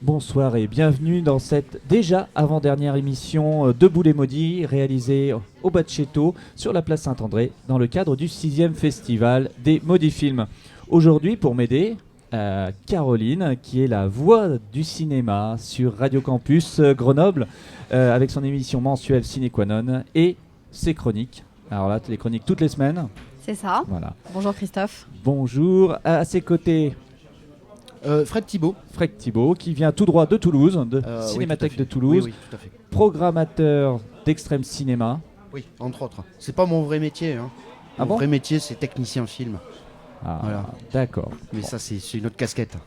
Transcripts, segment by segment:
Bonsoir et bienvenue dans cette déjà avant-dernière émission Debout les Maudits, réalisée au Bachetto sur la place Saint-André dans le cadre du 6e festival des Maudits Films. Aujourd'hui, pour m'aider, Caroline, qui est la voix du cinéma sur Radio Campus Grenoble, avec son émission mensuelle Ciné Qua Non et ses chroniques. Alors là, les chroniques toutes les semaines. C'est ça. Voilà. Bonjour Christophe. Bonjour. À ses côtés, Fred Thibault, qui vient tout droit de Toulouse, de Cinémathèque de Toulouse, oui, tout à fait. Programmateur d'Extrême Cinéma. Oui, entre autres. C'est pas mon vrai métier. Mon vrai métier, c'est technicien film. Ah, voilà. D'accord. Mais bon, ça, c'est une autre casquette.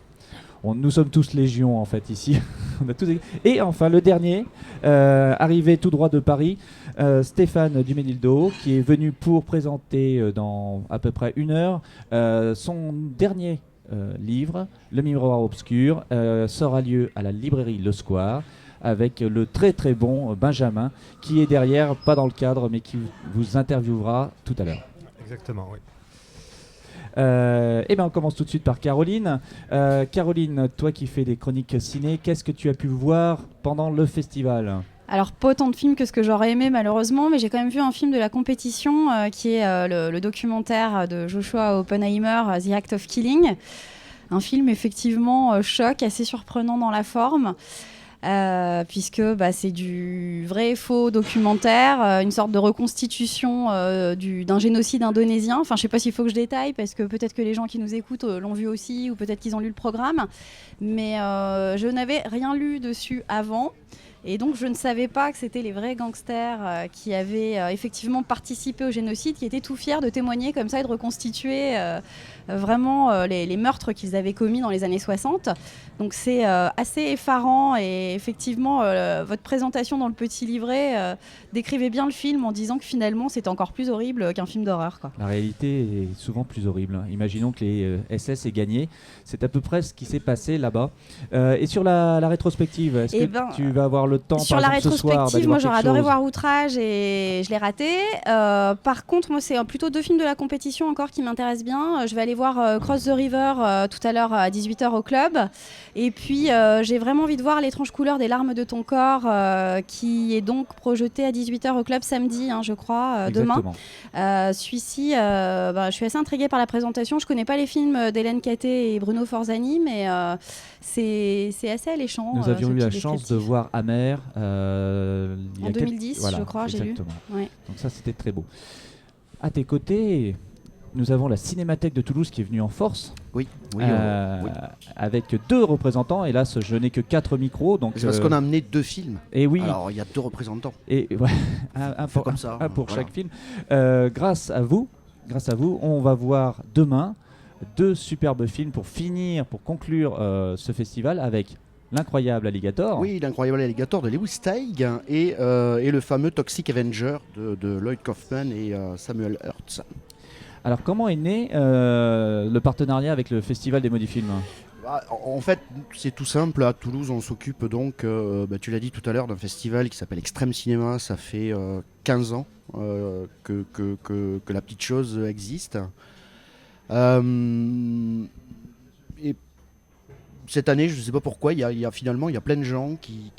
Nous sommes tous légion, en fait, ici. On a tous... Et enfin, le dernier, arrivé tout droit de Paris, Stéphane Duménildo, qui est venu pour présenter dans à peu près 1 heure son dernier livre, Le Miroir Obscur, sera lieu à la librairie Le Square avec le très très bon Benjamin qui est derrière, pas dans le cadre, mais qui vous interviewera tout à l'heure. Exactement, oui. Et bien on commence tout de suite par Caroline. Caroline, toi qui fais des chroniques ciné, qu'est-ce que tu as pu voir pendant le festival ? Alors, pas autant de films que ce que j'aurais aimé malheureusement, mais j'ai quand même vu un film de la compétition qui est le documentaire de Joshua Oppenheimer, The Act of Killing. Un film effectivement choc, assez surprenant dans la forme, puisque c'est du vrai et faux documentaire, une sorte de reconstitution d'un génocide indonésien. Enfin, je ne sais pas s'il faut que je détaille, parce que peut-être que les gens qui nous écoutent l'ont vu aussi, ou peut-être qu'ils ont lu le programme, mais je n'avais rien lu dessus avant. Et donc, je ne savais pas que c'était les vrais gangsters qui avaient effectivement participé au génocide, qui étaient tout fiers de témoigner comme ça et de reconstituer vraiment les meurtres qu'ils avaient commis dans les années 60. Donc, c'est assez effarant. Et effectivement, votre présentation dans le petit livret décrivait bien le film en disant que finalement, c'était encore plus horrible qu'un film d'horreur, quoi. La réalité est souvent plus horrible. Imaginons que les SS aient gagné. C'est à peu près ce qui s'est passé là-bas. Et sur la rétrospective, est-ce que tu vas avoir le temps, sur par la exemple, ce soir, rétrospective, moi j'aurais adoré chose. voir Outrage et je l'ai raté. Par contre, moi c'est plutôt 2 films de la compétition encore qui m'intéressent bien. Je vais aller voir Cross the River tout à l'heure à 18h au club. Et puis j'ai vraiment envie de voir L'étrange couleur des larmes de ton corps qui est donc projeté à 18h au club samedi, je crois, demain. Celui-ci, je suis assez intriguée par la présentation. Je connais pas les films d'Hélène Catté et Bruno Forzani, mais c'est assez alléchant. Nous avions eu la chance de voir Amer en 2010, voilà, je crois, j'ai lu. Ouais. Donc ça, c'était très beau. À tes côtés, nous avons la Cinémathèque de Toulouse qui est venue en force. Oui. Avec 2 représentants. Hélas, je n'ai que 4 micros. Donc, c'est parce qu'on a amené 2 films. Et oui. Alors, il y a 2 représentants. Et ouais, un pour chaque film. Grâce à vous, on va voir demain 2 superbes films pour conclure ce festival avec L'incroyable Alligator. Oui, L'incroyable Alligator de Lewis Teague et le fameux Toxic Avenger de Lloyd Kaufman et Samuel Hertz. Alors, comment est né le partenariat avec le Festival des Maudits Films ? En fait, c'est tout simple. À Toulouse, on s'occupe donc, tu l'as dit tout à l'heure, d'un festival qui s'appelle Extrême Cinéma. Ça fait 15 ans que la petite chose existe. Et cette année, je ne sais pas pourquoi, il y a plein de gens qui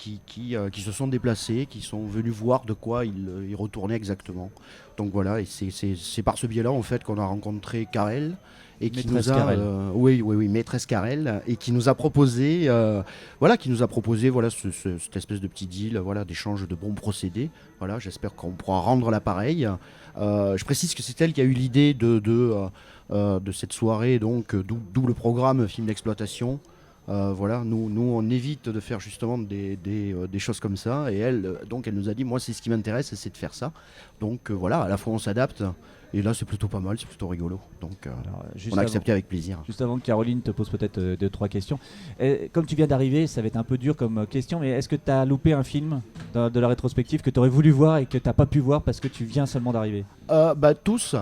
se sont déplacés, qui sont venus voir de quoi ils retournaient exactement. Donc voilà, et c'est par ce biais-là en fait qu'on a rencontré Karel et qui nous a maîtresse Karel, et qui nous a proposé cette espèce de petit deal, d'échange de bons procédés. Voilà, j'espère qu'on pourra rendre l'appareil. Je précise que c'est elle qui a eu l'idée de cette soirée, donc double programme film d'exploitation. Nous on évite de faire justement des choses comme ça, et elle nous a dit, moi c'est ce qui m'intéresse, c'est de faire ça. Donc à la fois on s'adapte, et là c'est plutôt pas mal, c'est plutôt rigolo. Donc on a accepté avec plaisir. Juste avant que Caroline te pose peut-être 2-3 questions, comme tu viens d'arriver, ça va être un peu dur comme question, mais est-ce que tu as loupé un film de la rétrospective que tu aurais voulu voir et que tu n'as pas pu voir parce que tu viens seulement d'arriver ? Tous.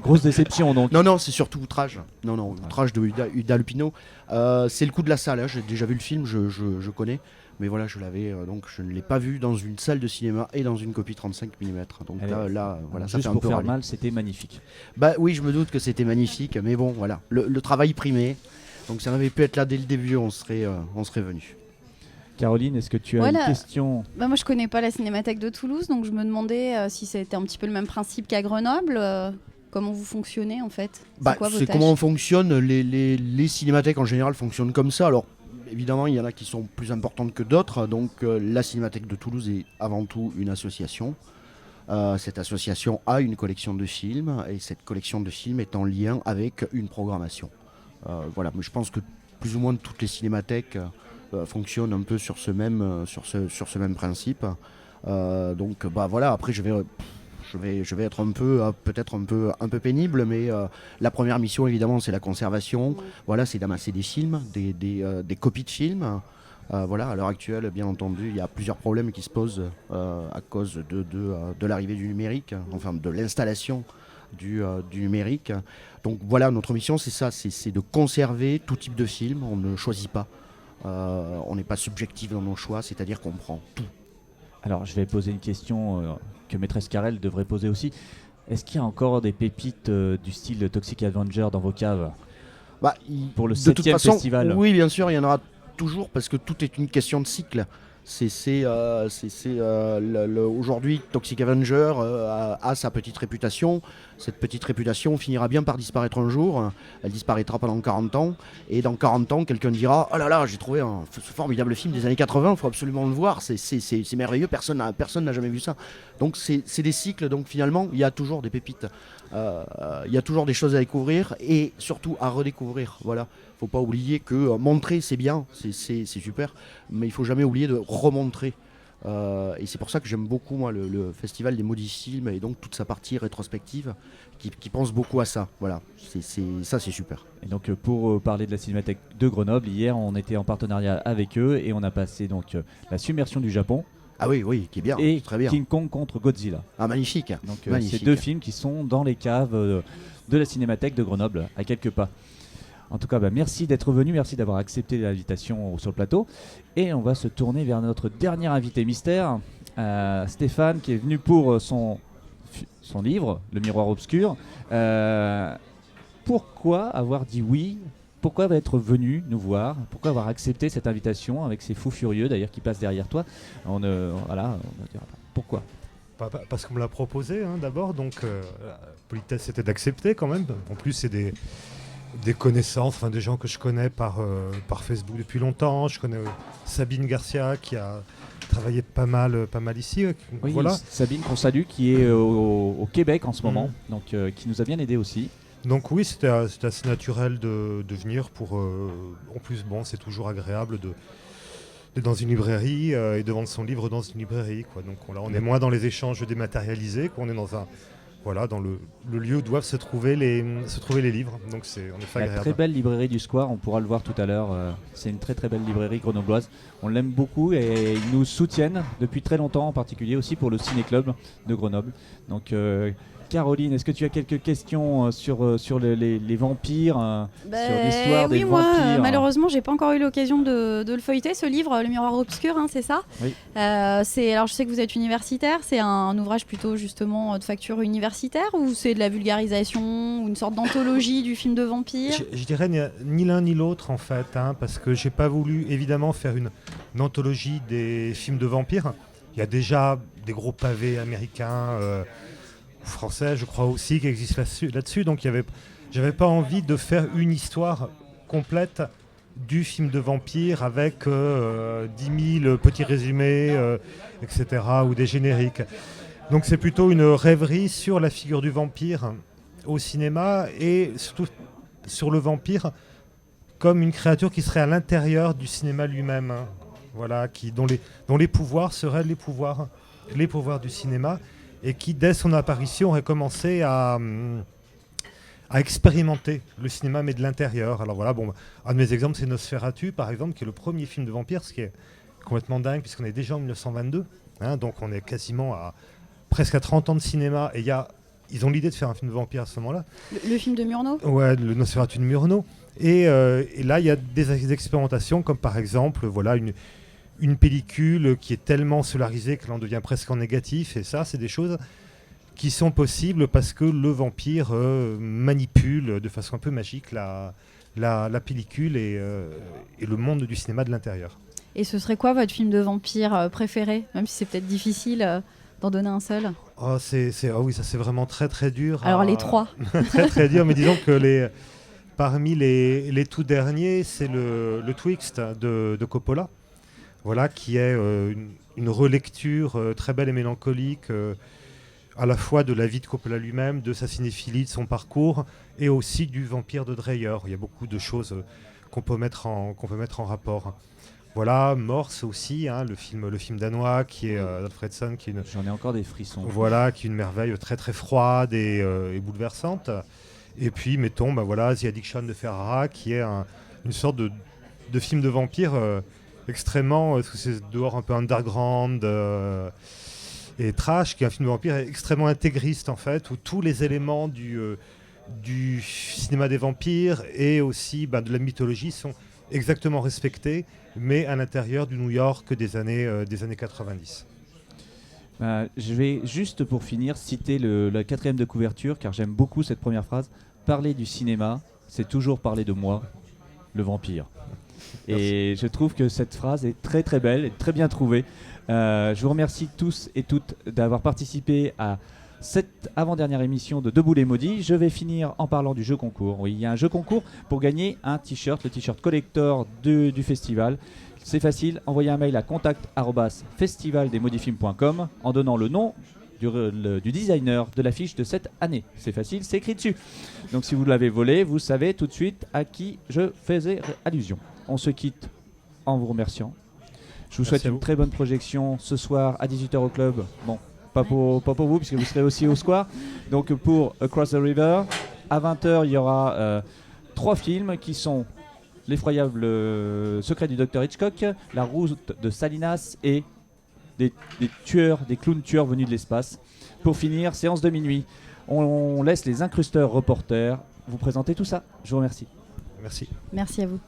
Grosse déception donc. Non, c'est surtout Outrage. Outrage de Uda Lupino. C'est le coup de la salle, j'ai déjà vu le film, je connais. Mais voilà, donc je ne l'ai pas vu dans une salle de cinéma et dans une copie 35 mm. Donc voilà, ça juste fait un pour peu faire râler. mal, c'était magnifique. Bah oui, je me doute que c'était magnifique, mais bon, voilà, le travail primait. Donc si on avait pu être là dès le début, on serait venu. Caroline, est-ce que tu as Voilà. une question? Moi, je connais pas la Cinémathèque de Toulouse, donc je me demandais si c'était un petit peu le même principe qu'à Grenoble. Comment vous fonctionnez en fait? C'est quoi vos c'est tâches? comment on fonctionne. Les cinémathèques en général fonctionnent comme ça. Alors évidemment, il y en a qui sont plus importantes que d'autres. Donc la Cinémathèque de Toulouse est avant tout une association. Cette association a une collection de films et cette collection de films est en lien avec une programmation. Voilà, mais je pense que plus ou moins toutes les cinémathèques fonctionnent un peu sur ce même principe. Donc voilà, après je vais être un peu peut-être un peu pénible, mais la première mission évidemment c'est la conservation. Voilà, c'est d'amasser des films, des copies de films. Voilà, à l'heure actuelle, bien entendu, il y a plusieurs problèmes qui se posent à cause de l'arrivée du numérique, enfin de l'installation du numérique. Donc voilà, notre mission c'est ça, c'est de conserver tout type de film. On ne choisit pas, on n'est pas subjectif dans nos choix, c'est-à-dire qu'on prend tout. Alors, je vais poser une question que Maîtresse Carrel devrait poser aussi. Est-ce qu'il y a encore des pépites du style Toxic Avenger dans vos caves pour le de toute 7e façon, festival? Oui, bien sûr, il y en aura toujours parce que tout est une question de cycle. Aujourd'hui, Toxic Avenger a sa petite réputation. Cette petite réputation finira bien par disparaître un jour. Elle disparaîtra pendant 40 ans. Et dans 40 ans, quelqu'un dira « Oh là là, j'ai trouvé ce formidable film des années 80, il faut absolument le voir, c'est merveilleux, personne n'a jamais vu ça. » Donc c'est des cycles, donc finalement, il y a toujours des pépites. Il y a toujours des choses à découvrir et surtout à redécouvrir. Voilà. Faut pas oublier que montrer c'est bien, c'est super, mais il faut jamais oublier de remontrer. Et c'est pour ça que j'aime beaucoup moi le festival des maudits films et donc toute sa partie rétrospective qui pense beaucoup à ça. Voilà, ça c'est super. Et donc pour parler de la Cinémathèque de Grenoble, hier on était en partenariat avec eux et on a passé donc la submersion du Japon. Ah oui, qui est bien, et très bien. King Kong contre Godzilla. Ah magnifique. Donc magnifique. c'est deux films qui sont dans les caves de la Cinémathèque de Grenoble, à quelques pas. En tout cas, merci d'être venu, merci d'avoir accepté l'invitation sur le plateau. Et on va se tourner vers notre dernier invité mystère, Stéphane, qui est venu pour son livre, Le Miroir Obscur. Pourquoi avoir dit oui? Pourquoi être venu nous voir? Pourquoi avoir accepté cette invitation avec ces fous furieux d'ailleurs qui passent derrière toi? On va dire, pourquoi? Parce qu'on me l'a proposé d'abord, donc la politesse c'était d'accepter quand même. En plus c'est des connaissances, des gens que je connais par Facebook depuis longtemps. Je connais Sabine Garcia qui a travaillé pas mal ici. Oui, voilà. Sabine qu'on salue, qui est au Québec en ce moment, donc qui nous a bien aidé aussi. Donc oui, c'était assez naturel de venir pour... en plus, c'est toujours agréable d'être dans une librairie et de vendre son livre dans une librairie, quoi. Donc là, on est moins dans les échanges dématérialisés, on est dans le lieu où doivent se trouver les livres. Donc on est agréable. La très belle librairie du Square, on pourra le voir tout à l'heure. C'est une très très belle librairie grenobloise. On l'aime beaucoup et ils nous soutiennent depuis très longtemps, en particulier aussi pour le Ciné-Club de Grenoble. Donc Caroline, est-ce que tu as quelques questions sur les vampires, sur l'histoire des vampires? Malheureusement, j'ai pas encore eu l'occasion de le feuilleter, ce livre, Le Miroir Obscur, c'est ça? Oui. Alors, je sais que vous êtes universitaire, c'est un ouvrage plutôt justement de facture universitaire ou c'est de la vulgarisation ou une sorte d'anthologie du film de vampire? Je dirais ni l'un ni l'autre en fait, parce que j'ai pas voulu évidemment faire une anthologie des films de vampires. Il y a déjà des gros pavés américains, français, je crois aussi, qui existent là-dessus. Donc j'avais pas envie de faire une histoire complète du film de vampire avec 10 000 petits résumés, etc., ou des génériques. Donc c'est plutôt une rêverie sur la figure du vampire au cinéma et surtout sur le vampire comme une créature qui serait à l'intérieur du cinéma lui-même. Voilà, dont les pouvoirs seraient les pouvoirs du cinéma. Et qui, dès son apparition, aurait commencé à expérimenter le cinéma, mais de l'intérieur. Alors voilà, un de mes exemples, c'est Nosferatu, par exemple, qui est le premier film de vampire, ce qui est complètement dingue, puisqu'on est déjà en 1922. Donc on est quasiment presque à 30 ans de cinéma, et ils ont l'idée de faire un film de vampire à ce moment-là. Le film de Murnau? Ouais, le Nosferatu de Murnau. Et là, il y a des expérimentations, comme par exemple, une pellicule qui est tellement solarisée qu'elle en devient presque en négatif. Et ça, c'est des choses qui sont possibles parce que le vampire manipule de façon un peu magique la pellicule et le monde du cinéma de l'intérieur. Et ce serait quoi votre film de vampire préféré, même si c'est peut-être difficile d'en donner un seul? Oh oui, ça c'est vraiment très très dur. Alors les 3. Très très dur, mais disons que parmi les tout derniers, c'est le Twixt de Coppola, voilà, qui est une relecture très belle et mélancolique, à la fois de la vie de Coppola lui-même, de sa cinéphilie, de son parcours, et aussi du vampire de Dreyer. Il y a beaucoup de choses qu'on peut mettre en rapport. Voilà, Morse aussi, hein, le film danois qui est d'Alfredson, qui est J'en ai encore des frissons. Voilà, qui est une merveille très très froide et bouleversante. Et puis mettons, The Addiction de Ferrara, qui est une sorte de film de vampire extrêmement, sous ses dehors un peu underground et trash, qui est un film de vampire extrêmement intégriste en fait, où tous les éléments du cinéma des vampires et aussi de la mythologie sont exactement respectés, mais à l'intérieur du New York des années 90. Je vais juste pour finir citer la 4e de couverture, car j'aime beaucoup cette première phrase. Parler du cinéma, c'est toujours parler de moi, le vampire. Et je trouve que cette phrase est très très belle et très bien trouvée. Je vous remercie tous et toutes d'avoir participé à cette avant-dernière émission de Debout les Maudits. Je vais finir en parlant du jeu concours. Oui, il y a un jeu concours pour gagner un t-shirt, le t-shirt collector du festival. C'est facile, envoyez un mail à contact@festivaldesmauditsfilms.com en donnant le nom du designer de l'affiche de cette année. C'est facile, c'est écrit dessus. Donc si vous l'avez volé, vous savez tout de suite à qui je faisais allusion. On se quitte en vous remerciant. Je vous souhaite une très bonne projection ce soir à 18h au club. Bon, pas pour vous, puisque vous serez aussi au square. Donc pour Across the River, à 20h, il y aura 3 films qui sont L'effroyable secret du Dr Hitchcock, La route de Salinas et des clowns tueurs venus de l'espace. Pour finir, séance de minuit. On laisse les incrusteurs reporters vous présenter tout ça. Je vous remercie. Merci. Merci à vous.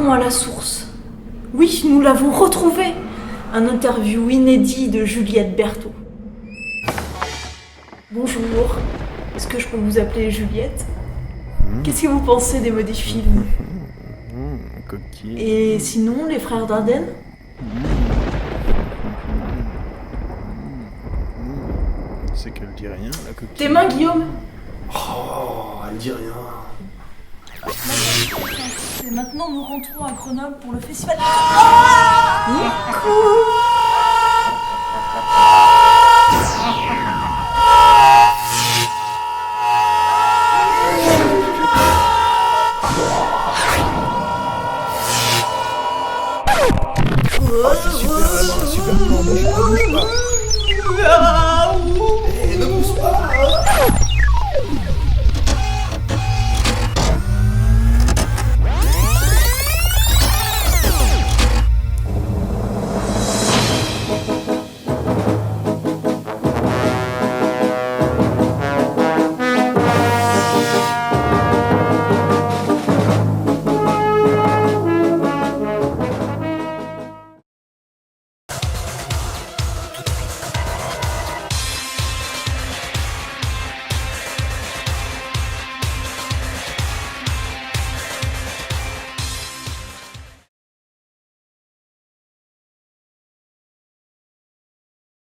À la source. Oui, nous l'avons retrouvé. Un interview inédit de Juliette Berthaud. Bonjour. Est-ce que je peux vous appeler Juliette? Qu'est-ce que vous pensez des Maudits Films? Coquille. Et sinon, les frères Dardenne? C'est qu'elle dit rien, la coquille. Tes mains, Guillaume? Oh, elle dit rien. Et maintenant, nous rentrons à Grenoble pour le festival. Ah